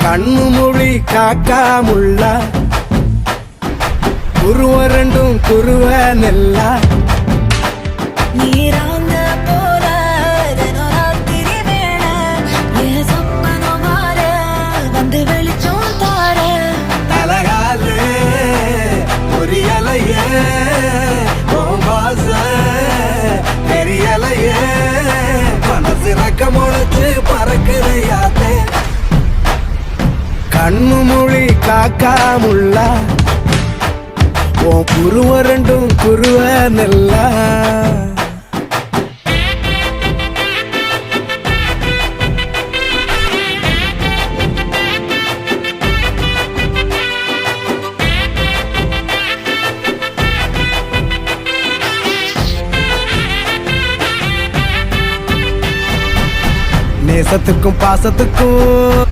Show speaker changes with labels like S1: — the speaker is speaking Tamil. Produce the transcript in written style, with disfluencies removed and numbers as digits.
S1: கண்ணு மொழி காக்காமுள்ள குருவ ரெண்டும் குருவ நெல்லா
S2: நீராங்க போல ராத்திரி வேளை என் சொப்பனம் மாற வந்து வெளிச்சம் தார
S1: தலகாலே பொரியலையே பாச தெரியலையே மனசு ரக்க முளைச்சு பறக்குதையாத்தே கண்ணு மொழி காக்காமுள்ள உன் குருவ ரெண்டும் குருவ நெல்லா நேசத்துக்கும் பாசத்துக்கும்